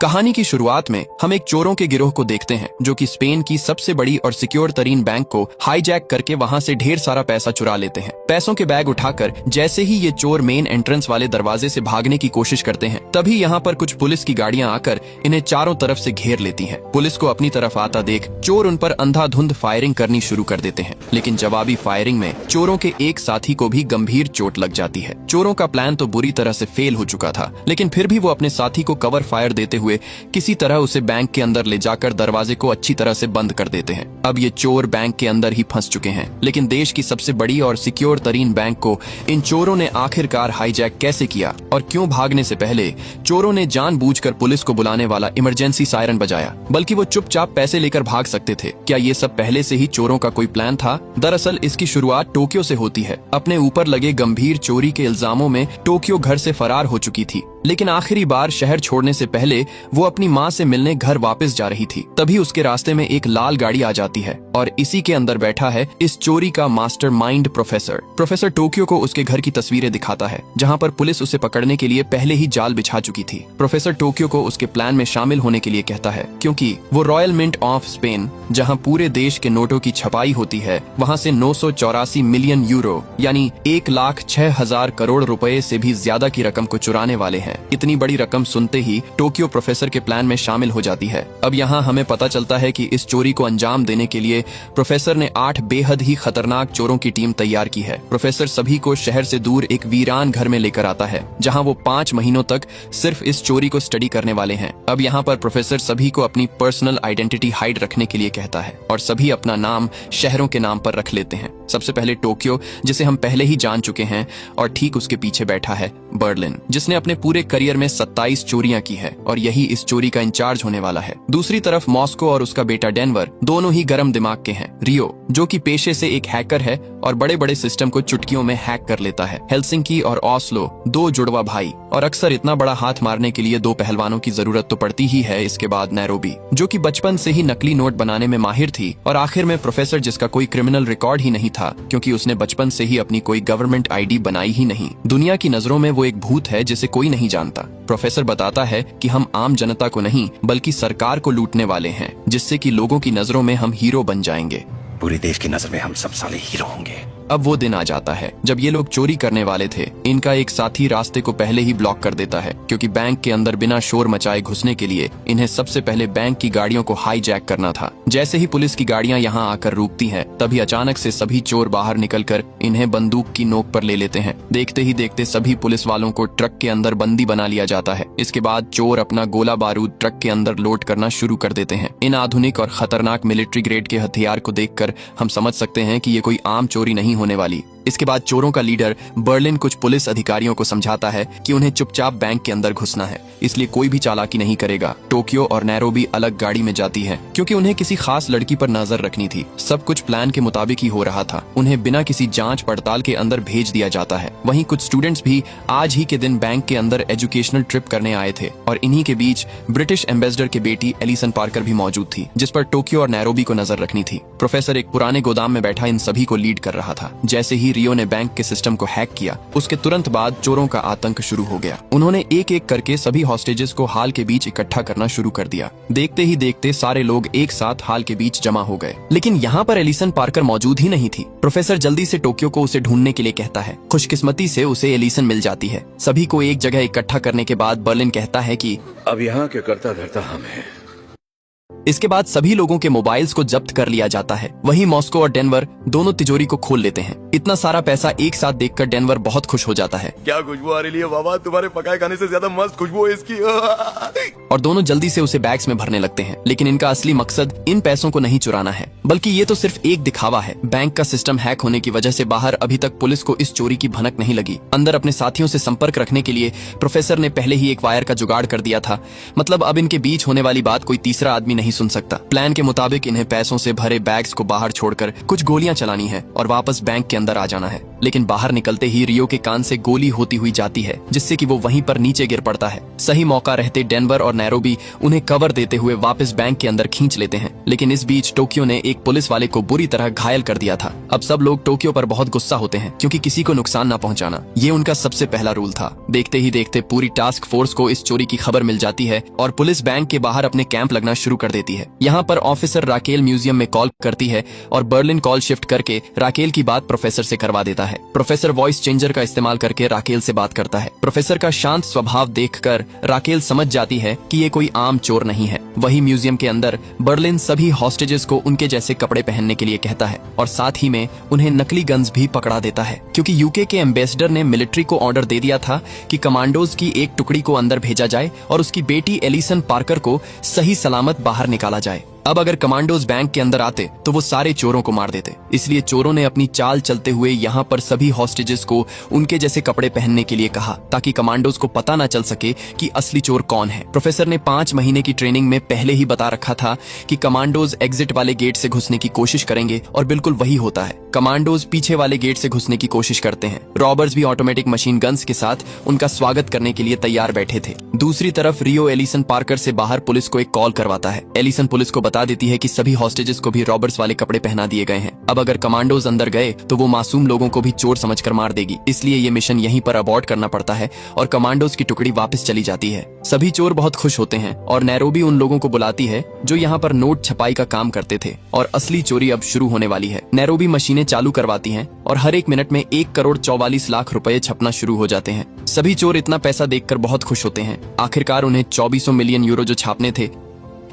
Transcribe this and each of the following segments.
कहानी की शुरुआत में हम एक चोरों के गिरोह को देखते हैं जो कि स्पेन की सबसे बड़ी और सिक्योर तरीन बैंक को हाईजैक करके वहां से ढेर सारा पैसा चुरा लेते हैं। पैसों के बैग उठाकर जैसे ही ये चोर मेन एंट्रेंस वाले दरवाजे से भागने की कोशिश करते हैं, तभी यहाँ पर कुछ पुलिस की गाड़ियां आकर इन्हें चारों तरफ से घेर लेती हैं। पुलिस को अपनी तरफ आता देख चोर उन पर अंधाधुंध फायरिंग करनी शुरू कर देते हैं, लेकिन जवाबी फायरिंग में चोरों के एक साथी को भी गंभीर चोट लग जाती है। चोरों का प्लान तो बुरी तरह से फेल हो चुका था, लेकिन फिर भी वो अपने साथी को कवर फायर देते हुए किसी तरह उसे बैंक के अंदर ले जाकर दरवाजे को अच्छी तरह से बंद कर देते हैं। अब ये चोर बैंक के अंदर ही फंस चुके हैं, लेकिन देश की सबसे बड़ी और सिक्योर तरीन बैंक को इन चोरों ने आखिरकार हाईजैक कैसे किया और क्यों भागने से पहले चोरों ने जानबूझकर पुलिस को बुलाने वाला इमरजेंसी सायरन बजाया, बल्कि वो चुपचाप पैसे लेकर भाग सकते थे। क्या ये सब पहले से ही चोरों का कोई प्लान था? दरअसल इसकी शुरुआत टोक्यो से होती है। अपने ऊपर लगे गंभीर चोरी के इल्जामों में टोक्यो घर से फरार हो चुकी थी, लेकिन आखिरी बार शहर छोड़ने से पहले वो अपनी माँ से मिलने घर वापस जा रही थी। तभी उसके रास्ते में एक लाल गाड़ी आ जाती है और इसी के अंदर बैठा है इस चोरी का मास्टरमाइंड प्रोफेसर टोक्यो को उसके घर की तस्वीरें दिखाता है, जहाँ पर पुलिस उसे पकड़ने के लिए पहले ही जाल बिछा चुकी थी। प्रोफेसर टोक्यो को उसके प्लान में शामिल होने के लिए कहता है, क्योंकि वो रॉयल मिंट ऑफ स्पेन, जहाँ पूरे देश के नोटों की छपाई होती है, वहाँ से 984 मिलियन यूरो यानी 1,06,000 करोड़ रुपए से भी ज्यादा की रकम को चुराने वाले हैं। इतनी बड़ी रकम सुनते ही टोक्यो प्रोफेसर के प्लान में शामिल हो जाती है। अब यहाँ हमें पता चलता है कि इस चोरी को अंजाम देने के लिए प्रोफेसर ने 8 बेहद ही खतरनाक चोरों की टीम तैयार की है। प्रोफेसर सभी को शहर से दूर एक वीरान घर में लेकर आता है, जहाँ वो 5 महीनों तक सिर्फ इस चोरी को स्टडी करने वाले हैं। अब यहाँ पर प्रोफेसर सभी को अपनी पर्सनल आइडेंटिटी हाइड रखने के लिए कहता है और सभी अपना नाम शहरों के नाम पर रख लेते हैं। सबसे पहले टोक्यो, जिसे हम पहले ही जान चुके हैं, और ठीक उसके पीछे बैठा है बर्लिन, जिसने अपने पूरे करियर में 27 चोरियां की है और यही इस चोरी का इंचार्ज होने वाला है। दूसरी तरफ मॉस्को और उसका बेटा डेनवर दोनों ही गर्म दिमाग के हैं। रियो, जो कि पेशे से एक हैकर है और बड़े बड़े सिस्टम को चुटकियों में हैक कर लेता है। हेलसिंकी और ओस्लो, 2 जुड़वा भाई, और अक्सर इतना बड़ा हाथ मारने के लिए 2 पहलवानों की जरूरत तो पड़ती ही है। इसके बाद नैरोबी, जो कि बचपन से ही नकली नोट बनाने में माहिर थी, और आखिर में प्रोफेसर, जिसका कोई क्रिमिनल रिकॉर्ड ही नहीं था, क्योंकि उसने बचपन से ही अपनी कोई गवर्नमेंट आईडी बनाई ही नहीं। दुनिया की नजरों में वो एक भूत है जिसे कोई नहीं जानता। प्रोफेसर बताता है कि हम आम जनता को नहीं बल्कि सरकार को लूटने वाले हैं, जिससे कि लोगों की नजरों में हम हीरो बन जाएंगे। पूरे देश की नजर में हम सब साले हीरो होंगे। अब वो दिन आ जाता है जब ये लोग चोरी करने वाले थे। इनका एक साथी रास्ते को पहले ही ब्लॉक कर देता है, क्योंकि बैंक के अंदर बिना शोर मचाए घुसने के लिए इन्हें सबसे पहले बैंक की गाड़ियों को हाईजैक करना था। जैसे ही पुलिस की गाड़ियां यहाँ आकर रुकती हैं, तभी अचानक से सभी चोर बाहर निकलकर इन्हें बंदूक की नोक पर ले लेते हैं। देखते ही देखते सभी पुलिस वालों को ट्रक के अंदर बंदी बना लिया जाता है। इसके बाद चोर अपना गोला बारूद ट्रक के अंदर लोड करना शुरू कर देते हैं। इन आधुनिक और खतरनाक मिलिट्री ग्रेड के हथियार को देखकर हम समझ सकते हैं कि ये कोई आम चोरी नहीं होने वाली। इसके बाद चोरों का लीडर बर्लिन कुछ पुलिस अधिकारियों को समझाता है कि उन्हें चुपचाप बैंक के अंदर घुसना है, इसलिए कोई भी चालाकी नहीं करेगा। टोक्यो और नैरोबी अलग गाड़ी में जाती है, क्योंकि उन्हें किसी खास लड़की पर नजर रखनी थी। सब कुछ प्लान के मुताबिक ही हो रहा था। उन्हें बिना किसी जांच पड़ताल के अंदर भेज दिया जाता है। वहीं कुछ स्टूडेंट्स भी आज ही के दिन बैंक के अंदर एजुकेशनल ट्रिप करने आए थे, और इन्हीं के बीच ब्रिटिश एम्बेसडर की बेटी एलिसन पार्कर भी मौजूद थी, जिस पर टोक्यो और नैरोबी को नजर रखनी थी। प्रोफेसर एक पुराने गोदाम में बैठा इन सभी को लीड कर रहा था। जैसे ही रियो ने बैंक के सिस्टम को हैक किया, उसके तुरंत बाद चोरों का आतंक शुरू हो गया। उन्होंने एक एक करके सभी हॉस्टेजेस को हाल के बीच इकट्ठा करना शुरू कर दिया। देखते ही देखते सारे लोग एक साथ हाल के बीच जमा हो गए, लेकिन यहाँ पर एलिसन पार्कर मौजूद ही नहीं थी। प्रोफेसर जल्दी से टोक्यो को उसे ढूंढने के लिए कहता है। खुशकिस्मती से उसे एलिसन मिल जाती है। सभी को एक जगह इकट्ठा करने के बाद बर्लिन कहता है कि अब यहाँ के करता धरता हम हैं। इसके बाद सभी लोगों के मोबाइल्स को जब्त कर लिया जाता है। वहीं मॉस्को और डेनवर दोनों तिजोरी को खोल लेते हैं। इतना सारा पैसा एक साथ देखकर डेनवर बहुत खुश हो जाता है। क्या खुशबू आ रही है बाबा, तुम्हारे पकाए खाने से ज्यादा मस्त खुशबू है इसकी। और दोनों जल्दी से उसे बैग्स में भरने लगते हैं, लेकिन इनका असली मकसद इन पैसों को नहीं चुराना है, बल्कि ये तो सिर्फ एक दिखावा है। बैंक का सिस्टम हैक होने की वजह से बाहर अभी तक पुलिस को इस चोरी की भनक नहीं लगी। अंदर अपने साथियों से संपर्क रखने के लिए प्रोफेसर ने पहले ही एक वायर का जुगाड़ कर दिया था। मतलब अब इनके बीच होने वाली बात कोई तीसरा आदमी नहीं सुन सकता। प्लान के मुताबिक इन्हें पैसों से भरे बैग्स को बाहर छोड़कर कुछ गोलियां चलानी है और वापस बैंक के अंदर आ जाना है। लेकिन बाहर निकलते ही रियो के कान से गोली होती हुई जाती है, जिससे कि वो वहीं पर नीचे गिर पड़ता है। सही मौका रहते डेनवर और नैरोबी उन्हें कवर देते हुए वापस बैंक के अंदर खींच लेते हैं, लेकिन इस बीच टोक्यो ने एक पुलिस वाले को बुरी तरह घायल कर दिया था। अब सब लोग टोक्यो पर बहुत गुस्सा होते हैं, क्योंकि किसी को नुकसान न पहुंचाना ये उनका सबसे पहला रूल था। देखते ही देखते पूरी टास्क फोर्स को इस चोरी की खबर मिल जाती है और पुलिस बैंक के बाहर अपने कैंप लगना शुरू कर देती है। यहाँ पर ऑफिसर राकेल म्यूजियम में कॉल करती है और बर्लिन कॉल शिफ्ट करके राकेल की बात प्रोफेसर से करवा देता है। प्रोफेसर वॉइस चेंजर का इस्तेमाल करके राकेल से बात करता है। प्रोफेसर का शांत स्वभाव देखकर राकेल समझ जाती है कि ये कोई आम चोर नहीं है। वही म्यूजियम के अंदर बर्लिन सभी हॉस्टेजेस को उनके जैसे कपड़े पहनने के लिए कहता है और साथ ही में उन्हें नकली गन्स भी पकड़ा देता है, क्योंकि यूके के एम्बेसडर ने मिलिट्री को ऑर्डर दे दिया था कि कमांडोज की एक टुकड़ी को अंदर भेजा जाए और उसकी बेटी एलिसन पार्कर को सही सलामत बाहर निकाला जाए। अब अगर कमांडोज बैंक के अंदर आते तो वो सारे चोरों को मार देते, इसलिए चोरों ने अपनी चाल चलते हुए यहाँ पर सभी हॉस्टेजेस को उनके जैसे कपड़े पहनने के लिए कहा, ताकि कमांडोज को पता ना चल सके कि असली चोर कौन है। प्रोफेसर ने 5 महीने की ट्रेनिंग में पहले ही बता रखा था कि कमांडोज एग्जिट वाले गेट से घुसने की कोशिश करेंगे और बिल्कुल वही होता है। कमांडोज पीछे वाले गेट से घुसने की कोशिश करते हैं। रॉबर्स भी ऑटोमेटिक मशीन गन्स के साथ उनका स्वागत करने के लिए तैयार बैठे थे। दूसरी तरफ रियो एलिसन पार्कर से बाहर पुलिस को एक कॉल करवाता है। एलिसन पुलिस को बता देती है कि सभी हॉस्टेजेस को भी रॉबर्स वाले कपड़े पहना दिए गए हैं। अब अगर कमांडोज अंदर गए तो वो मासूम लोगों को भी चोर समझकर मार देगी, इसलिए ये मिशन यहीं पर अबॉर्ट करना पड़ता है और कमांडोज की टुकड़ी वापस चली जाती है। सभी चोर बहुत खुश होते हैं और नैरोबी उन लोगों को बुलाती है जो यहाँ पर नोट छपाई का काम करते थे और असली चोरी अब शुरू होने वाली है। नैरोबी मशीनें चालू करवाती हैं और हर एक मिनट में 1,44,00,000 रुपए छपना शुरू हो जाते हैं। सभी चोर इतना पैसा देखकर बहुत खुश होते हैं। आखिरकार उन्हें 2400 मिलियन यूरो जो छापने थे।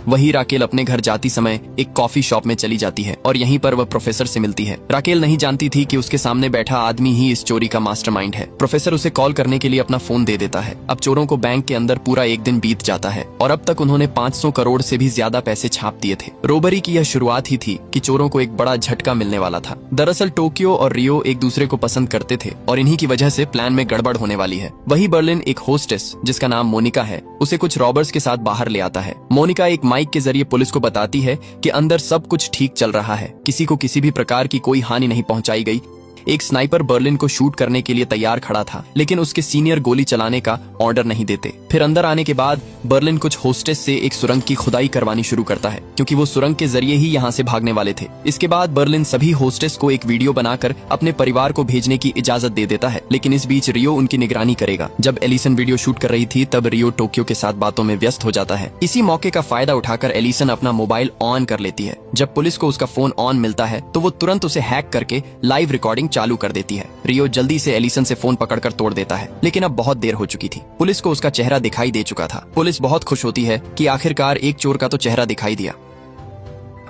वही राकेल अपने घर जाती समय एक कॉफी शॉप में चली जाती है और यहीं पर वह प्रोफेसर से मिलती है। राकेल नहीं जानती थी कि उसके सामने बैठा आदमी ही इस चोरी का मास्टरमाइंड है। प्रोफेसर उसे कॉल करने के लिए अपना फोन दे देता है। अब चोरों को बैंक के अंदर पूरा एक दिन बीत जाता है और अब तक उन्होंने 500 करोड़ से भी ज्यादा पैसे छाप दिए थे। रोबरी की यह शुरुआत ही थी कि चोरों को एक बड़ा झटका मिलने वाला था। दरअसल टोक्यो और रियो एक दूसरे को पसंद करते थे और इन्हीं की वजह से प्लान में गड़बड़ होने वाली है। वही बर्लिन एक होस्टेस जिसका नाम मोनिका है, उसे कुछ रॉबर्स के साथ बाहर ले आता है। मोनिका एक माइक के जरिए पुलिस को बताती है कि अंदर सब कुछ ठीक चल रहा है, किसी को किसी भी प्रकार की कोई हानि नहीं पहुंचाई गई। एक स्नाइपर बर्लिन को शूट करने के लिए तैयार खड़ा था, लेकिन उसके सीनियर गोली चलाने का ऑर्डर नहीं देते। फिर अंदर आने के बाद बर्लिन कुछ होस्टेस से एक सुरंग की खुदाई करवानी शुरू करता है, क्योंकि वो सुरंग के जरिए ही यहाँ से भागने वाले थे। इसके बाद बर्लिन सभी होस्टेस को एक वीडियो बनाकर अपने परिवार को भेजने की इजाजत दे देता है, लेकिन इस बीच रियो उनकी निगरानी करेगा। जब एलिसन वीडियो शूट कर रही थी तब रियो टोक्यो के साथ बातों में व्यस्त हो जाता है। इसी मौके का फायदा उठाकर एलिसन अपना मोबाइल ऑन कर लेती है। जब पुलिस को उसका फोन ऑन मिलता है तो वो तुरंत उसे हैक करके लाइव रिकॉर्डिंग चालू कर देती है। रियो जल्दी से एलिसन से फोन पकड़कर तोड़ देता है, लेकिन अब बहुत देर हो चुकी थी। पुलिस को उसका चेहरा दिखाई दे चुका था। पुलिस बहुत खुश होती है कि आखिरकार एक चोर का तो चेहरा दिखाई दिया।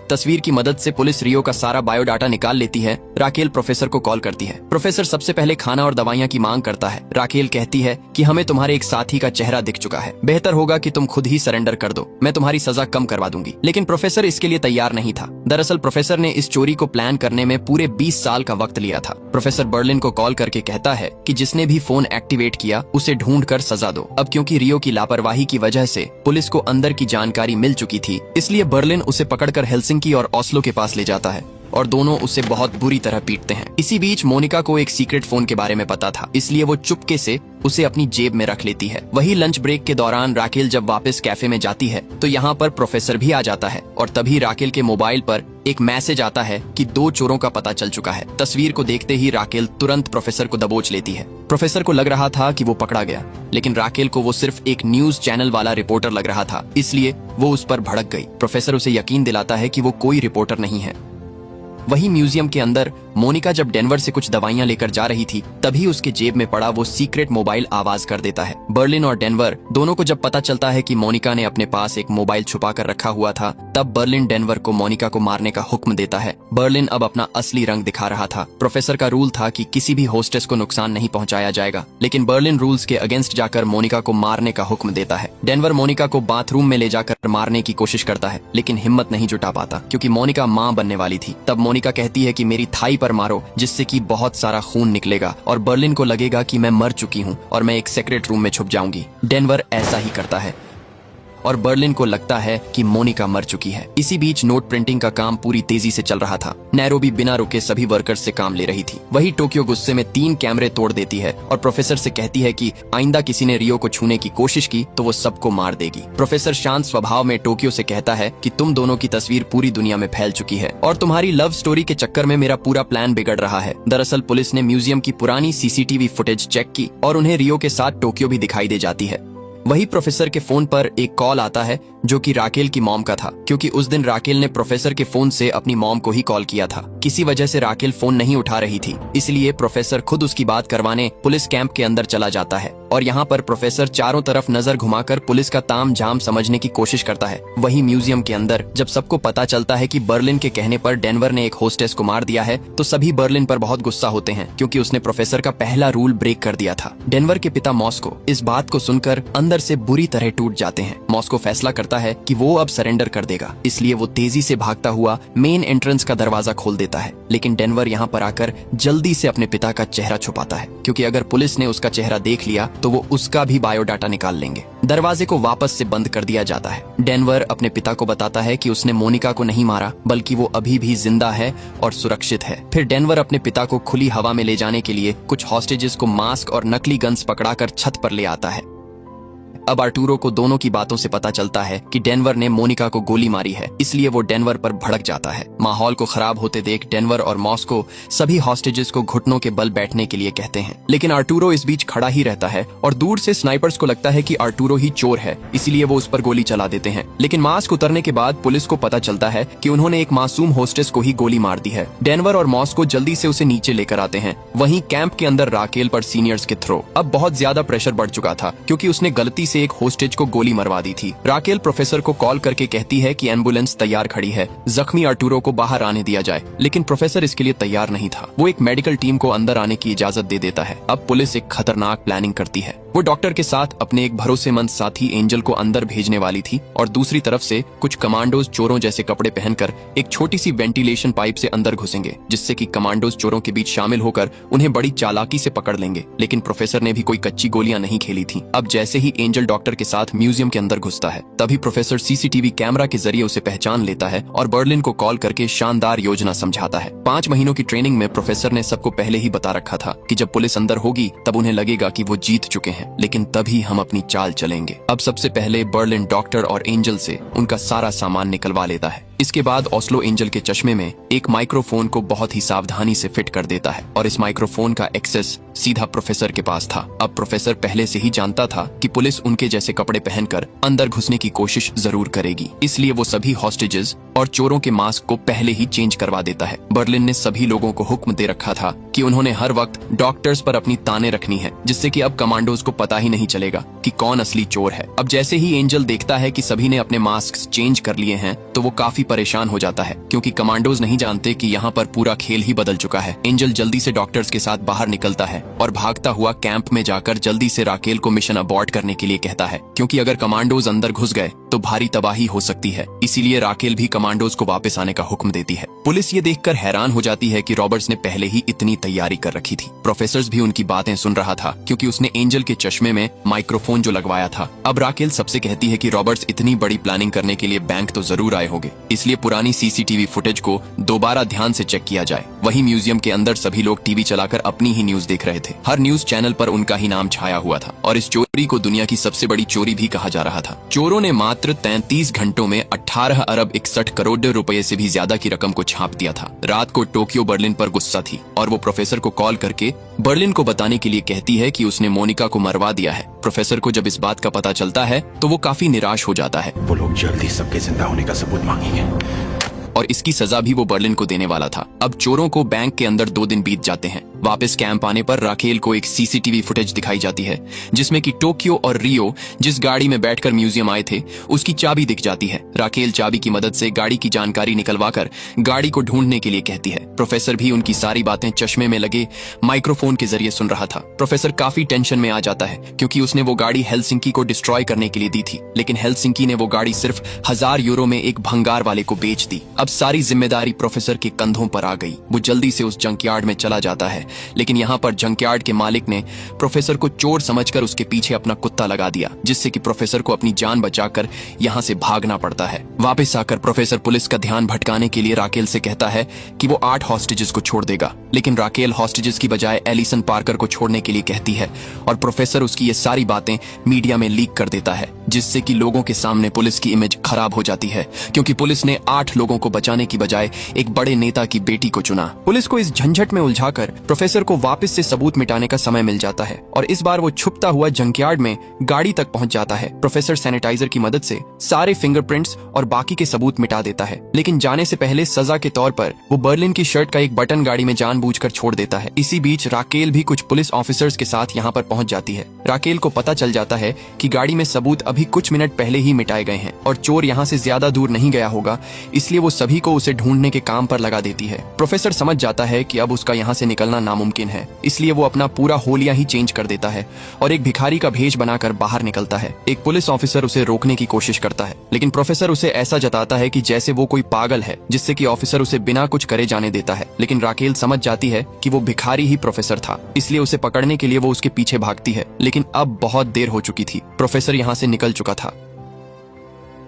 तस्वीर की मदद से पुलिस रियो का सारा बायोडाटा निकाल लेती है। राकेल प्रोफेसर को कॉल करती है। प्रोफेसर सबसे पहले खाना और दवाइयां की मांग करता है। राकेल कहती है कि हमें तुम्हारे एक साथी का चेहरा दिख चुका है, बेहतर होगा कि तुम खुद ही सरेंडर कर दो, मैं तुम्हारी सजा कम करवा दूंगी। लेकिन प्रोफेसर इसके लिए तैयार नहीं था। दरअसल प्रोफेसर ने इस चोरी को प्लान करने में पूरे 20 साल का वक्त लिया था। प्रोफेसर बर्लिन को कॉल करके कहता है कि जिसने भी फोन एक्टिवेट किया उसे ढूंढ कर सजा दो। अब क्योंकि रियो की लापरवाही की वजह से पुलिस को अंदर की जानकारी मिल चुकी थी, इसलिए बर्लिन उसे पकड़कर हेलसिंकी और ओस्लो के पास ले जाता है और दोनों उसे बहुत बुरी तरह पीटते हैं। इसी बीच मोनिका को एक सीक्रेट फोन के बारे में पता था, इसलिए वो चुपके से उसे अपनी जेब में रख लेती है। वही लंच ब्रेक के दौरान राकेल जब वापस कैफे में जाती है तो यहाँ पर प्रोफेसर भी आ जाता है और तभी राकेल के मोबाइल पर एक मैसेज आता है कि 2 चोरों का पता चल चुका है। तस्वीर को देखते ही राकेल तुरंत प्रोफेसर को दबोच लेती है। प्रोफेसर को लग रहा था कि वो पकड़ा गया, लेकिन राकेल को वो सिर्फ एक न्यूज चैनल वाला रिपोर्टर लग रहा था, इसलिए वो उस पर भड़क गई। प्रोफेसर उसे यकीन दिलाता है कि वो कोई रिपोर्टर नहीं है। वही म्यूजियम के अंदर मोनिका जब डेनवर से कुछ दवाइयां लेकर जा रही थी तभी उसके जेब में पड़ा वो सीक्रेट मोबाइल आवाज कर देता है। बर्लिन और डेनवर दोनों को जब पता चलता है कि मोनिका ने अपने पास एक मोबाइल छुपा कर रखा हुआ था, तब बर्लिन डेनवर को मोनिका को मारने का हुक्म देता है। बर्लिन अब अपना असली रंग दिखा रहा था। प्रोफेसर का रूल था कि किसी भी होस्टेस को नुकसान नहीं पहुंचाया जाएगा, लेकिन बर्लिन रूल्स के अगेंस्ट जाकर मोनिका को मारने का हुक्म देता है। डेनवर मोनिका को बाथरूम में ले जाकर मारने की कोशिश करता है, लेकिन हिम्मत नहीं जुटा पाता क्योंकि मोनिका मां बनने वाली थी। तब मोनिका कहती है कि मेरी थाई पर मारो, जिससे कि बहुत सारा खून निकलेगा और बर्लिन को लगेगा कि मैं मर चुकी हूँ और मैं एक सेक्रेट रूम में छुप जाऊंगी। डेनवर ऐसा ही करता है और बर्लिन को लगता है कि मोनिका मर चुकी है। इसी बीच नोट प्रिंटिंग का काम पूरी तेजी से चल रहा था। नैरोबी बिना रुके सभी वर्कर्स से काम ले रही थी। वही टोक्यो गुस्से में 3 कैमरे तोड़ देती है और प्रोफेसर से कहती है कि आइंदा किसी ने रियो को छूने की कोशिश की तो वो सबको मार देगी। प्रोफेसर शांत स्वभाव में टोक्यो से कहता है कि तुम दोनों की तस्वीर पूरी दुनिया में फैल चुकी है और तुम्हारी लव स्टोरी के चक्कर में मेरा पूरा प्लान बिगड़ रहा है। दरअसल पुलिस ने म्यूजियम की पुरानी सीसीटीवी फुटेज चेक की और उन्हें रियो के साथ टोक्यो भी दिखाई दे जाती है। वही प्रोफेसर के फोन पर एक कॉल आता है जो कि राकेल की मॉम का था, क्योंकि उस दिन राकेल ने प्रोफेसर के फोन से अपनी मॉम को ही कॉल किया था। किसी वजह से राकेल फोन नहीं उठा रही थी, इसलिए प्रोफेसर खुद उसकी बात करवाने पुलिस कैंप के अंदर चला जाता है और यहाँ पर प्रोफेसर चारों तरफ नजर घुमाकर पुलिस का ताम झाम समझने की कोशिश करता है। वही म्यूजियम के अंदर जब सबको पता चलता है कि बर्लिन के कहने पर डेनवर ने एक होस्टेस को मार दिया है तो सभी बर्लिन पर बहुत गुस्सा होते हैं, क्योंकि उसने प्रोफेसर का पहला रूल ब्रेक कर दिया था। डेनवर के पिता मॉस्को इस बात को सुनकर अंदर से बुरी तरह टूट जाते हैं। मॉस्को फैसला करता है कि वो अब सरेंडर कर देगा, इसलिए वो तेजी से भागता हुआ मेन एंट्रेंस का दरवाजा खोल देता है। लेकिन डेनवर यहाँ पर आकर जल्दी से अपने पिता का चेहरा छुपाता है, क्योंकि अगर पुलिस ने उसका चेहरा देख लिया तो वो उसका भी बायोडाटा निकाल लेंगे। दरवाजे को वापस से बंद कर दिया जाता है। डेनवर अपने पिता को बताता है कि उसने मोनिका को नहीं मारा, बल्कि वो अभी भी जिंदा है और सुरक्षित है। फिर डेनवर अपने पिता को खुली हवा में ले जाने के लिए कुछ हॉस्टेजेस को मास्क और नकली गन्स पकड़ाकर छत पर ले आता है। अब आर्टूरो को दोनों की बातों से पता चलता है कि डेनवर ने मोनिका को गोली मारी है, इसलिए वो डेनवर पर भड़क जाता है। माहौल को खराब होते देख डेनवर और मॉस्को सभी हॉस्टेजेस को घुटनों के बल बैठने के लिए कहते हैं, लेकिन आर्टूरो इस बीच खड़ा ही रहता है और दूर से स्नाइपर्स को लगता है कि आर्टूरो ही चोर है, इसलिए वो उस पर गोली चला देते हैं। लेकिन मास्क उतरने के बाद पुलिस को पता चलता है कि उन्होंने एक मासूम होस्टेस को ही गोली मार दी है। डेनवर और मॉस्को जल्दी से उसे नीचे लेकर आते हैं। वहीं कैंप के अंदर राकेल पर सीनियर्स के थ्रो अब बहुत ज्यादा प्रेशर बढ़ चुका था, क्योंकि उसने गलती से एक होस्टेज को गोली मरवा दी थी। राकेल प्रोफेसर को कॉल करके कहती है कि एम्बुलेंस तैयार खड़ी है, जख्मी आर्टूरो को बाहर आने दिया जाए, लेकिन प्रोफेसर इसके लिए तैयार नहीं था। वो एक मेडिकल टीम को अंदर आने की इजाजत दे देता है। अब पुलिस एक खतरनाक प्लानिंग करती है। वो डॉक्टर के साथ अपने एक भरोसेमंद साथी एंजल को अंदर भेजने वाली थी और दूसरी तरफ से कुछ कमांडोज चोरों जैसे कपड़े पहनकर एक छोटी सी वेंटिलेशन पाइप से अंदर घुसेंगे, जिससे कि कमांडोज चोरों के बीच शामिल होकर उन्हें बड़ी चालाकी से पकड़ लेंगे। लेकिन प्रोफेसर ने भी कोई कच्ची गोलियां नहीं खेली थी। अब जैसे ही एंजल डॉक्टर के साथ म्यूजियम के अंदर घुसता है, तभी प्रोफेसर सीसीटीवी कैमरा के जरिए उसे पहचान लेता है और बर्लिन को कॉल करके शानदार योजना समझाता है। 5 महीनों की ट्रेनिंग में प्रोफेसर ने सबको पहले ही बता रखा था कि जब पुलिस अंदर होगी तब उन्हें लगेगा कि वो जीत चुके हैं, लेकिन तभी हम अपनी चाल चलेंगे। अब सबसे पहले बर्लिन डॉक्टर और एंजल से उनका सारा सामान निकलवा लेता है। इसके बाद ओस्लो एंजल के चश्मे में एक माइक्रोफोन को बहुत ही सावधानी से फिट कर देता है और इस माइक्रोफोन का एक्सेस सीधा प्रोफेसर के पास था। अब प्रोफेसर पहले से ही जानता था कि पुलिस उनके जैसे कपड़े पहनकर अंदर घुसने की कोशिश जरूर करेगी, इसलिए वो सभी हॉस्टेजेस और चोरों के मास्क को पहले ही चेंज करवा देता है। बर्लिन ने सभी लोगों को हुक्म दे रखा था कि उन्होंने हर वक्त डॉक्टर्स पर अपनी ताने रखनी है, जिससे कि अब कमांडोज को पता ही नहीं चलेगा कि कौन असली चोर है। अब जैसे ही एंजल देखता है कि सभी ने अपने मास्क चेंज कर लिए हैं तो वो काफी परेशान हो जाता है, क्योंकि कमांडोज नहीं जानते कि यहाँ पर पूरा खेल ही बदल चुका है। एंजल जल्दी से डॉक्टर्स के साथ बाहर निकलता है और भागता हुआ कैंप में जाकर जल्दी से राकेल को मिशन अबॉर्ट करने के लिए कहता है, क्योंकि अगर कमांडोज अंदर घुस गए तो भारी तबाही हो सकती है। इसीलिए राकेल भी कमांडोज को वापस आने का हुक्म देती है। पुलिस ये देखकर हैरान हो जाती है कि रॉबर्ट्स ने पहले ही इतनी तैयारी कर रखी थी। प्रोफेसर भी उनकी बातें सुन रहा था, क्योंकि उसने एंजल के चश्मे में माइक्रोफोन जो लगवाया था। अब राकेल सबसे कहती है कि रॉबर्ट्स इतनी बड़ी प्लानिंग करने के लिए बैंक तो जरूर आए होंगे, इसलिए पुरानी सीसीटीवी फुटेज को दोबारा ध्यान से चेक किया जाए। वही म्यूजियम के अंदर सभी लोग टीवी चलाकर अपनी ही न्यूज देख रहे थे। हर न्यूज चैनल पर उनका ही नाम छाया हुआ था और इस चोरी को दुनिया की सबसे बड़ी चोरी भी कहा जा रहा था। चोरों ने मात्र 33 घंटों में 18 अरब 61 करोड़ रुपए से भी ज्यादा की रकम को छाप दिया था। रात को टोक्यो बर्लिन पर गुस्सा थी और वो प्रोफेसर को कॉल करके बर्लिन को बताने के लिए कहती है कि उसने मोनिका को मरवा दिया है। प्रोफेसर को जब इस बात का पता चलता है तो वो काफी निराश हो जाता है। वो लोग जल्दी सबके जिंदा होने का सबूत मांगेंगे और इसकी सजा भी वो बर्लिन को देने वाला था। अब चोरों को बैंक के अंदर 2 दिन बीत जाते हैं। वापस कैंप आने पर राकेल को एक सीसीटीवी फुटेज दिखाई जाती है, जिसमें कि टोक्यो और रियो जिस गाड़ी में बैठकर म्यूजियम आए थे उसकी चाबी दिख जाती है। राकेल चाबी की मदद से गाड़ी की जानकारी निकलवाकर गाड़ी को ढूंढने के लिए कहती है। प्रोफेसर भी उनकी सारी बातें चश्मे में लगे माइक्रोफोन के जरिए सुन रहा था। प्रोफेसर काफी टेंशन में आ जाता है, क्योंकि उसने वो गाड़ी हेलसिंकी को डिस्ट्रॉय करने के लिए दी थी, लेकिन हेलसिंकी ने वो गाड़ी सिर्फ 1000 यूरो में एक भंगार वाले को बेच दी। अब सारी जिम्मेदारी प्रोफेसर के कंधों पर आ गई। वो जल्दी से उस जंकयार्ड में चला जाता है लेकिन यहाँ पर जंकयार्ड के मालिक ने प्रोफेसर को चोर समझकर उसके पीछे अपना कुत्ता लगा दिया, जिससे कि प्रोफेसर को अपनी जान बचाकर यहाँ से भागना पड़ता है। वापस आकर प्रोफेसर पुलिस का ध्यान भटकाने के लिए राकेल से कहता है कि वो 8 हॉस्टेजेस को छोड़ देगा, लेकिन राकेल हॉस्टेजेस की बजाय एलिसन पार्कर को छोड़ने के लिए कहती है और प्रोफेसर उसकी ये सारी बातें मीडिया में लीक कर देता है, जिससे कि लोगों के सामने पुलिस की इमेज खराब हो जाती है, क्योंकि पुलिस ने 8 लोगों को बचाने की बजाय एक बड़े नेता की बेटी को चुना। पुलिस को इस झंझट में उलझाकर प्रोफेसर को वापस से सबूत मिटाने का समय मिल जाता है और इस बार वो छुपता हुआ जंकयार्ड में गाड़ी तक पहुंच जाता है। प्रोफेसर सैनिटाइजर की मदद से सारे फिंगरप्रिंट्स और बाकी के सबूत मिटा देता है, लेकिन जाने से पहले सजा के तौर पर वो बर्लिन की शर्ट का एक बटन गाड़ी में जानबूझकर छोड़ देता है। इसी बीच राकेल भी कुछ पुलिस ऑफिसर्स के साथ यहाँ पर पहुंच जाती है। राकेल को पता चल जाता है कि गाड़ी में सबूत अभी कुछ मिनट पहले ही मिटाए गए हैं और चोर यहाँ से ज्यादा दूर नहीं गया होगा, इसलिए वो सभी को उसे ढूंढने के काम पर लगा देती है। प्रोफेसर समझ जाता है कि अब उसका यहाँ से निकलना नामुमकिन है, इसलिए वो अपना पूरा होलिया ही चेंज कर देता है और एक भिखारी का भेष बनाकर बाहर निकलता है। एक पुलिस ऑफिसर उसे रोकने की कोशिश करता है, लेकिन प्रोफेसर उसे ऐसा जताता है कि जैसे वो कोई पागल है, जिससे कि ऑफिसर उसे बिना कुछ करे जाने देता है। लेकिन राकेल समझ जाती है कि वो भिखारी ही प्रोफेसर था, इसलिए उसे पकड़ने के लिए वो उसके पीछे भागती है, लेकिन अब बहुत देर हो चुकी थी। प्रोफेसर यहाँ से निकल चुका था।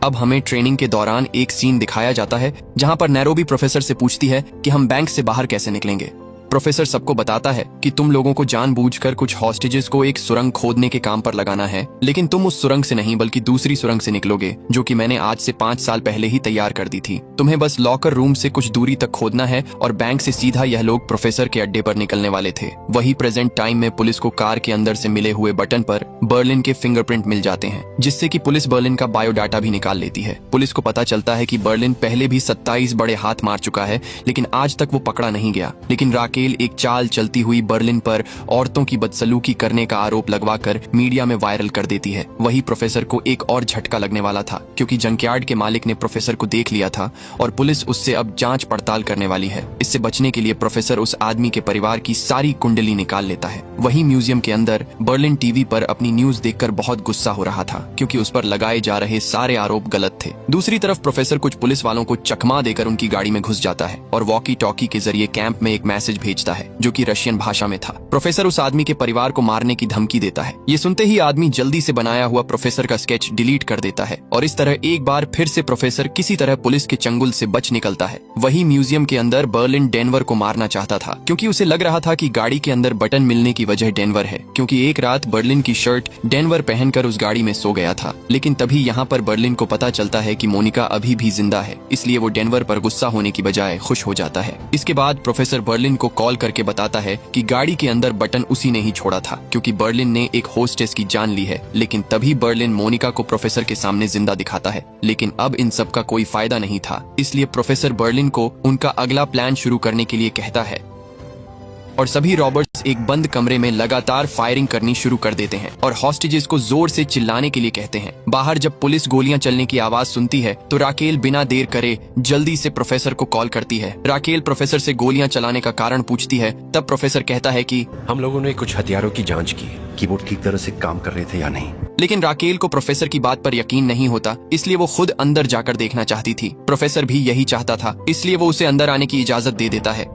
अब हमें ट्रेनिंग के दौरान एक सीन दिखाया जाता है जहां पर नैरोबी प्रोफेसर से पूछती है कि हम बैंक से बाहर कैसे निकलेंगे। प्रोफेसर सबको बताता है कि तुम लोगों को जानबूझकर कुछ हॉस्टेजेस को एक सुरंग खोदने के काम पर लगाना है, लेकिन तुम उस सुरंग से नहीं बल्कि दूसरी सुरंग से निकलोगे, जो कि मैंने आज से 5 साल पहले ही तैयार कर दी थी। तुम्हें बस लॉकर रूम से कुछ दूरी तक खोदना है और बैंक से सीधा यह लोग प्रोफेसर के अड्डे पर निकलने वाले थे। वही प्रेजेंट टाइम में पुलिस को कार के अंदर से मिले हुए बटन पर बर्लिन के फिंगरप्रिंट मिल जाते हैं, जिससे कि पुलिस बर्लिन का बायोडाटा भी निकाल लेती है। पुलिस को पता चलता है कि बर्लिन पहले भी 27 बड़े हाथ मार चुका है, लेकिन आज तक वो पकड़ा नहीं गया। लेकिन राकेल एक चाल चलती हुई बर्लिन पर औरतों की बदसलूकी करने का आरोप लगवाकर मीडिया में वायरल कर देती है। वही प्रोफेसर को एक और झटका लगने वाला था, क्योंकि जंकयार्ड के मालिक ने प्रोफेसर को देख लिया था और पुलिस उससे अब जांच पड़ताल करने वाली है। इससे बचने के लिए प्रोफेसर उस आदमी के परिवार की सारी कुंडली निकाल लेता है। वही म्यूजियम के अंदर बर्लिन टीवी पर अपनी न्यूज देखकर बहुत गुस्सा हो रहा था, क्योंकि उस पर लगाए जा रहे सारे आरोप गलत थे। दूसरी तरफ प्रोफेसर कुछ पुलिस वालों को चकमा देकर उनकी गाड़ी में घुस जाता है और वॉकी टॉकी के जरिए कैंप में एक मैसेज भेजता है, जो कि रशियन भाषा में था। प्रोफेसर उस आदमी के परिवार को मारने की धमकी देता है। ये सुनते ही आदमी जल्दी से बनाया हुआ प्रोफेसर का स्केच डिलीट कर देता है और इस तरह एक बार फिर से प्रोफेसर किसी तरह पुलिस के चंगुल से बच निकलता है। वही म्यूजियम के अंदर बर्लिन डेनवर को मारना चाहता था, क्योंकि उसे लग रहा था कि गाड़ी के अंदर बटन मिलने की वजह डेनवर है, क्योंकि एक रात बर्लिन की शर्ट डेनवर पहनकर उस गाड़ी में सो गया था। लेकिन तभी यहाँ पर बर्लिन को पता चलता है कि मोनिका अभी भी जिंदा है, इसलिए वो डेनवर पर गुस्सा होने की बजाय खुश हो जाता है। इसके बाद प्रोफेसर बर्लिन को कॉल करके बताता है कि गाड़ी के अंदर बटन उसी ने ही छोड़ा था, क्योंकि बर्लिन ने एक होस्टेस की जान ली है। लेकिन तभी बर्लिन मोनिका को प्रोफेसर के सामने जिंदा दिखाता है, लेकिन अब इन सब का कोई फायदा नहीं था, इसलिए प्रोफेसर बर्लिन को उनका अगला प्लान शुरू करने के लिए कहता है और सभी रॉबर्ट्स एक बंद कमरे में लगातार फायरिंग करनी शुरू कर देते हैं और हॉस्टेजेस को जोर से चिल्लाने के लिए कहते हैं। बाहर जब पुलिस गोलियां चलने की आवाज सुनती है तो राकेल बिना देर करे जल्दी से प्रोफेसर को कॉल करती है। राकेल प्रोफेसर से गोलियां चलाने का कारण पूछती है। तब प्रोफेसर कहता है कि हम लोगों ने कुछ हथियारों की जांच की कि वो ठीक तरह से काम कर रहे थे या नहीं। लेकिन राकेल को प्रोफेसर की बात पर यकीन नहीं होता, इसलिए वो खुद अंदर जाकर देखना चाहती थी। प्रोफेसर भी यही चाहता था, इसलिए वो उसे अंदर आने की इजाजत दे देता है।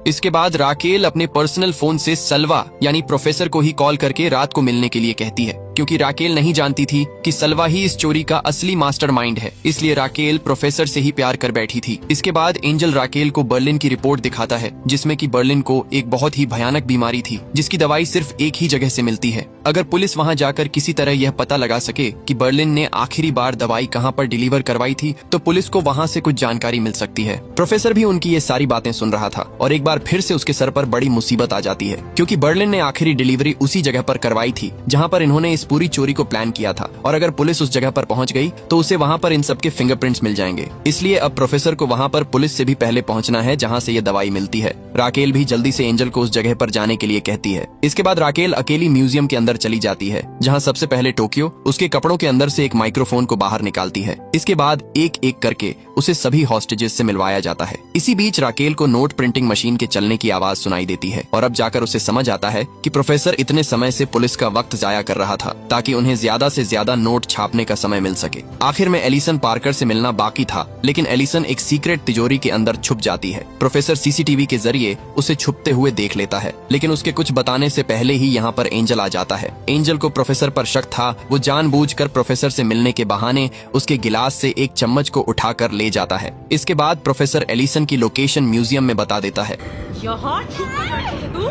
इसके बाद राकेल अपने पर्सनल फोन से सलवा यानी प्रोफेसर को ही कॉल करके रात को मिलने के लिए कहती है, क्योंकि राकेल नहीं जानती थी कि सलवा ही इस चोरी का असली मास्टरमाइंड है, इसलिए राकेल प्रोफेसर से ही प्यार कर बैठी थी। इसके बाद एंजल राकेल को बर्लिन की रिपोर्ट दिखाता है, जिसमें कि बर्लिन को एक बहुत ही भयानक बीमारी थी, जिसकी दवाई सिर्फ एक ही जगह से मिलती है। अगर पुलिस वहां जाकर किसी तरह यह पता लगा सके कि बर्लिन ने आखिरी बार दवाई कहां पर डिलीवर करवाई थी, तो पुलिस को वहां से कुछ जानकारी मिल सकती है। प्रोफेसर भी उनकी ये सारी बातें सुन रहा था और एक बार फिर से उसके सर पर बड़ी मुसीबत आ जाती है, क्योंकि बर्लिन ने आखिरी डिलीवरी उसी जगह पर करवाई थी जहां पर इन्होंने इस पूरी चोरी को प्लान किया था, और अगर पुलिस उस जगह पर पहुंच गई तो उसे वहां पर इन सबके फिंगरप्रिंट्स मिल जाएंगे। इसलिए अब प्रोफेसर को वहां पर पुलिस से भी पहले पहुंचना है जहां से ये दवाई मिलती है। राकेल भी जल्दी से एंजल को उस जगह पर जाने के लिए कहती है। इसके बाद राकेल अकेली म्यूजियम के अंदर चली जाती है, जहां सबसे पहले टोक्यो उसके कपड़ों के अंदर से एक माइक्रोफोन को बाहर निकालती है। इसके बाद एक एक करके उसे सभी हॉस्टेजेस से मिलवाया जाता है। इसी बीच राकेल को नोट प्रिंटिंग मशीन के चलने की आवाज सुनाई देती है और अब जाकर उसे समझ आता है कि प्रोफेसर इतने समय से पुलिस का वक्त जाया कर रहा था। ताकि उन्हें ज्यादा से ज्यादा नोट छापने का समय मिल सके। आखिर में एलिसन पार्कर से मिलना बाकी था, लेकिन एलिसन एक सीक्रेट तिजोरी के अंदर छुप जाती है। प्रोफेसर सीसीटीवी के जरिए उसे छुपते हुए देख लेता है, लेकिन उसके कुछ बताने से पहले ही यहाँ पर एंजल आ जाता है। एंजल को प्रोफेसर पर शक था। वो जानबूझकर प्रोफेसर से मिलने के बहाने उसके गिलास से एक चम्मच को उठाकर ले जाता है। इसके बाद प्रोफेसर एलिसन की लोकेशन म्यूजियम में बता देता है। यहाँ छुप बैठी है तू?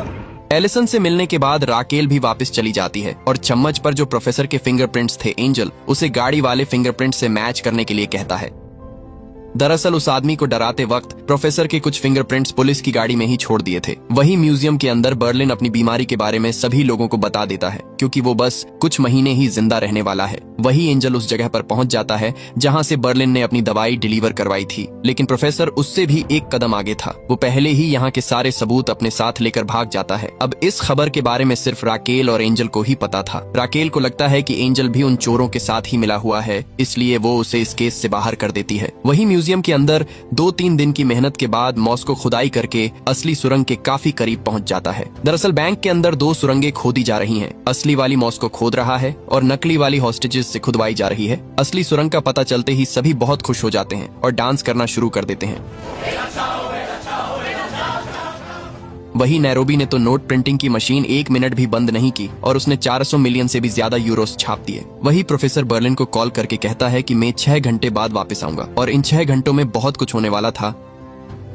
एलिसन से मिलने के बाद राकेल भी वापस चली जाती है और चम्मच पर जो प्रोफेसर के फिंगरप्रिंट्स थे, एंजल उसे गाड़ी वाले फिंगरप्रिंट से मैच करने के लिए कहता है। दरअसल उस आदमी को डराते वक्त प्रोफेसर के कुछ फिंगरप्रिंट्स पुलिस की गाड़ी में ही छोड़ दिए थे। वही म्यूजियम के अंदर बर्लिन अपनी बीमारी के बारे में सभी लोगों को बता देता है, क्योंकि वो बस कुछ महीने ही जिंदा रहने वाला है। वही एंजल उस जगह पर पहुंच जाता है जहां से बर्लिन ने अपनी दवाई डिलीवर करवाई थी, लेकिन प्रोफेसर उससे भी एक कदम आगे था। वो पहले ही यहाँ के सारे सबूत अपने साथ लेकर भाग जाता है। अब इस खबर के बारे में सिर्फ राकेल और एंजल को ही पता था। राकेल को लगता है कि एंजल भी उन चोरों के साथ ही मिला हुआ है, इसलिए वो उसे इस केस से बाहर कर देती है। वही म्यूजियम के अंदर 2-3 दिन की मेहनत के बाद मॉस्को खुदाई करके असली सुरंग के काफी करीब पहुंच जाता है। दरअसल बैंक के अंदर 2 सुरंगें खोदी जा रही हैं। असली वाली मॉस्को खोद रहा है और नकली वाली हॉस्टेजेस से खुदवाई जा रही है। असली सुरंग का पता चलते ही सभी बहुत खुश हो जाते हैं और डांस करना शुरू कर देते हैं। वही नैरोबी ने तो नोट प्रिंटिंग की मशीन 1 मिनट भी बंद नहीं की और उसने 400 मिलियन से भी ज्यादा यूरोस छाप दिए। वही प्रोफेसर बर्लिन को कॉल करके कहता है कि मैं 6 घंटे बाद वापस आऊंगा और इन 6 घंटों में बहुत कुछ होने वाला था।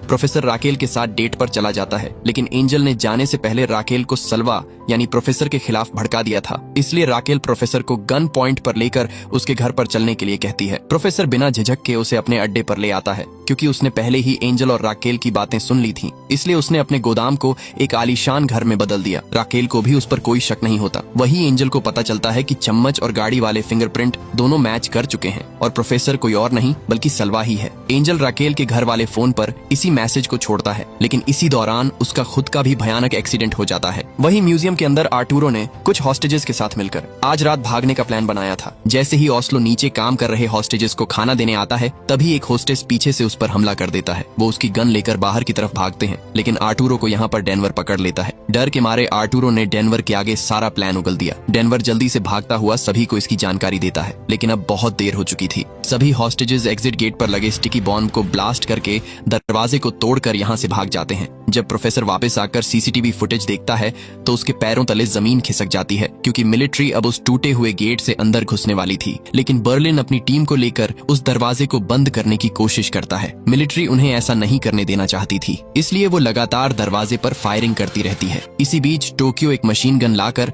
प्रोफेसर राकेल के साथ डेट पर चला जाता है, लेकिन एंजल ने जाने से पहले राकेल को सलवा यानी प्रोफेसर के खिलाफ भड़का दिया था। इसलिए राकेल प्रोफेसर को गन पॉइंट पर लेकर उसके घर पर चलने के लिए कहती है। प्रोफेसर बिना झिझक के उसे अपने अड्डे पर ले आता है, क्योंकि उसने पहले ही एंजल और राकेल की बातें सुन ली थी। इसलिए उसने अपने गोदाम को एक आलीशान घर में बदल दिया। राकेल को भी उस पर कोई शक नहीं होता। वही एंजल को पता चलता है कि चम्मच और गाड़ी वाले फिंगरप्रिंट दोनों मैच कर चुके हैं और प्रोफेसर कोई और नहीं बल्कि सलवा ही है। एंजल राकेल के घर वाले फोन पर इसी मैसेज को छोड़ता है, लेकिन इसी दौरान उसका खुद का भी भयानक एक्सीडेंट हो जाता है। वही म्यूजियम के अंदर आर्टूरो ने कुछ हॉस्टेजेस के साथ मिलकर आज रात भागने का प्लान बनाया था। जैसे ही ऑस्लो नीचे काम कर रहे हॉस्टेजेस को खाना देने आता है, तभी एक होस्टेस पीछे से उस पर हमला कर देता है। वो उसकी गन लेकर बाहर की तरफ भागते हैं, लेकिन आर्टूरो को यहाँ पर डेनवर पकड़ लेता है। डर के मारे आर्टूरो ने डेनवर के आगे सारा प्लान उगल दिया। डेनवर जल्दी से भागता हुआ सभी को इसकी जानकारी देता है, लेकिन अब बहुत देर हो चुकी थी। सभी हॉस्टेजेस एग्जिट गेट पर लगे स्टिकी बॉम्ब को ब्लास्ट करके दरवाजे को तोड़कर यहाँ से भाग जाते हैं। जब प्रोफेसर वापस आकर सीसीटीवी फुटेज देखता है तो उसके पैरों तले जमीन खिसक जाती है, क्योंकि मिलिट्री अब उस टूटे हुए गेट से अंदर घुसने वाली थी। लेकिन बर्लिन अपनी टीम को लेकर उस दरवाजे को बंद करने की कोशिश करता है। मिलिट्री उन्हें ऐसा नहीं करने देना चाहती थी, इसलिए वो लगातार दरवाजे पर फायरिंग करती रहती है। इसी बीच टोक्यो एक मशीन गन लाकर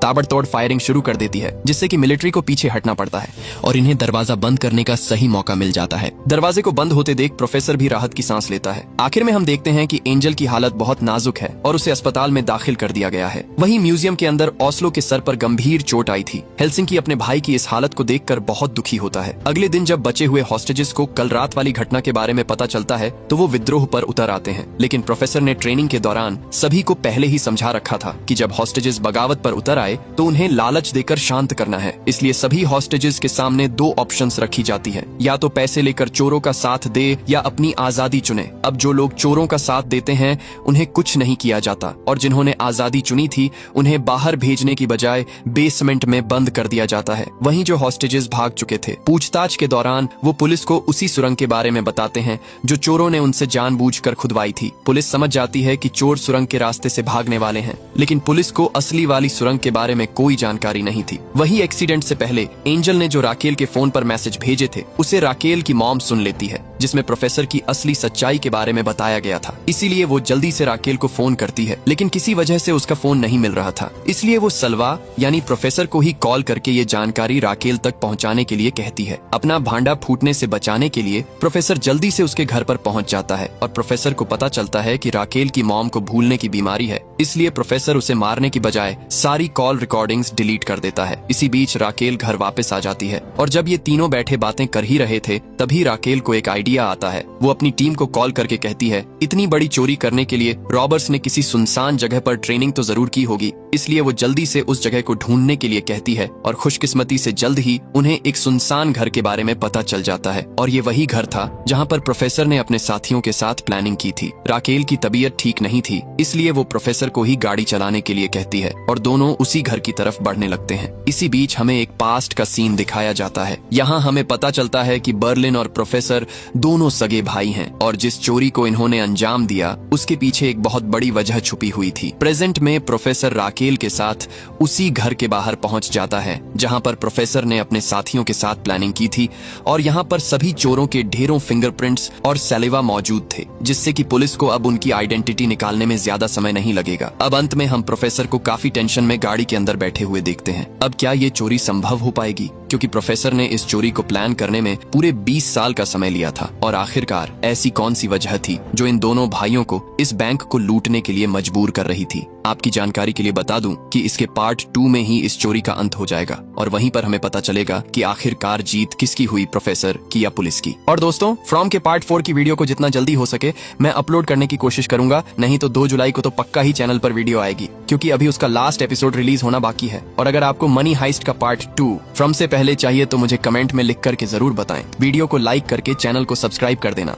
ताबड़तोड़ फायरिंग शुरू कर देती है, जिससे कि मिलिट्री को पीछे हटना पड़ता है और इन्हें दरवाजा बंद करने का सही मौका मिल जाता है। दरवाजे को बंद होते देख प्रोफेसर भी राहत की सांस लेता है। आखिर में हम देखते हैं कि एंजल की हालत बहुत नाजुक है और उसे अस्पताल में दाखिल कर दिया गया है। वहीं म्यूजियम के अंदर ऑस्लो के सर पर गंभीर चोट आई थी। हेल्सिंकी अपने भाई की इस हालत को देखकर बहुत दुखी होता है। अगले दिन जब बचे हुए हॉस्टेजेस को कल रात वाली घटना के बारे में पता चलता है तो वो विद्रोह पर उतर आते हैं, लेकिन प्रोफेसर ने ट्रेनिंग के दौरान सभी को पहले ही समझा रखा था कि जब हॉस्टेजेस बगावत पर उतर आए तो उन्हें लालच देकर शांत करना है। इसलिए सभी हॉस्टेजेस के सामने 2 ऑप्शंस रखी जाती है, या तो पैसे लेकर चोरों का साथ दे या अपनी आजादी चुने। अब जो लोग चोरों का साथ देते हैं उन्हें कुछ नहीं किया जाता, और जिन्होंने आजादी चुनी थी उन्हें बाहर भेजने की बजाय बेसमेंट में बंद कर दिया जाता है। वहीं जो हॉस्टेजेस भाग चुके थे, पूछताछ के दौरान वो पुलिस को उसी सुरंग के बारे में बताते हैं जो चोरों ने उनसे जानबूझकर खुदवाई थी। पुलिस समझ जाती है कि चोर सुरंग के रास्ते से भागने वाले हैं, लेकिन पुलिस को असली वाली सुरंग के बारे में कोई जानकारी नहीं थी। वही एक्सीडेंट से पहले एंजल ने जो राकेल के फोन पर मैसेज भेजे थे उसे राकेल की मॉम सुन लेती है, जिसमें प्रोफेसर की असली सच्चाई के बारे में बताया गया था। इसीलिए वो जल्दी से राकेल को फोन करती है, लेकिन किसी वजह से उसका फोन नहीं मिल रहा था। इसलिए वो सलवा यानी प्रोफेसर को ही कॉल करके ये जानकारी राकेल तक पहुंचाने के लिए कहती है। अपना भांडा फूटने से बचाने के लिए प्रोफेसर जल्दी से उसके घर पर पहुंच जाता है और प्रोफेसर को पता चलता है कि राकेल की मॉम को भूलने की बीमारी है। इसलिए प्रोफेसर उसे मारने की बजाय सारी कॉल रिकॉर्डिंग्स डिलीट कर देता है। इसी बीच राकेल घर वापस आ जाती है और जब ये तीनों बैठे बातें कर ही रहे थे तभी राकेल को एक आइडिया आइडिया आता है। वो अपनी टीम को कॉल करके कहती है इतनी बड़ी चोरी करने के लिए रॉबर्स ने किसी सुनसान जगह पर ट्रेनिंग तो जरूर की होगी, इसलिए वो जल्दी से उस जगह को ढूंढने के लिए कहती है और खुशकिस्मती से जल्द ही उन्हें एक सुनसान घर के बारे में पता चल जाता है। और ये वही घर था जहाँ पर प्रोफेसर ने अपने साथियों के साथ प्लानिंग की थी। राकेल की तबीयत ठीक नहीं थी, इसलिए वो प्रोफेसर को ही गाड़ी चलाने के लिए कहती है और दोनों उसी घर की तरफ बढ़ने लगते हैं। इसी बीच हमें एक पास्ट का सीन दिखाया जाता है। यहाँ हमें पता चलता है कि बर्लिन और प्रोफेसर दोनों सगे भाई हैं और जिस चोरी को इन्होंने अंजाम दिया उसके पीछे एक बहुत बड़ी वजह छुपी हुई थी। प्रेजेंट में प्रोफेसर राकेल के साथ उसी घर के बाहर पहुंच जाता है जहां पर प्रोफेसर ने अपने साथियों के साथ प्लानिंग की थी और यहां पर सभी चोरों के ढेरों फिंगरप्रिंट्स और सैलिवा मौजूद थे, जिससे कि पुलिस को अब उनकी आइडेंटिटी निकालने में ज्यादा समय नहीं लगेगा। अब अंत में हम प्रोफेसर को काफी टेंशन में गाड़ी के अंदर बैठे हुए देखते हैं। अब क्या ये चोरी संभव हो पाएगी, क्योंकि प्रोफेसर ने इस चोरी को प्लान करने में पूरे 20 साल का समय लिया था। और आखिरकार ऐसी कौन सी वजह थी जो इन दोनों भाइयों को इस बैंक को लूटने के लिए मजबूर कर रही थी। आपकी जानकारी के लिए बता दूं कि इसके पार्ट 2 में ही इस चोरी का अंत हो जाएगा और वहीं पर हमें पता चलेगा कि आखिरकार जीत किसकी हुई, प्रोफेसर की या पुलिस की। और दोस्तों, फ्रॉम के पार्ट 4 की वीडियो को जितना जल्दी हो सके मैं अपलोड करने की कोशिश करूंगा, नहीं तो 2 जुलाई को तो पक्का ही चैनल पर वीडियो आएगी, क्योंकि अभी उसका लास्ट एपिसोड रिलीज होना बाकी है। और अगर आपको मनी हाइस्ट का पार्ट 2 फ्रॉम से पहले चाहिए तो मुझे कमेंट में लिख करके जरूर बताएं। वीडियो को लाइक करके चैनल को सब्सक्राइब कर देना।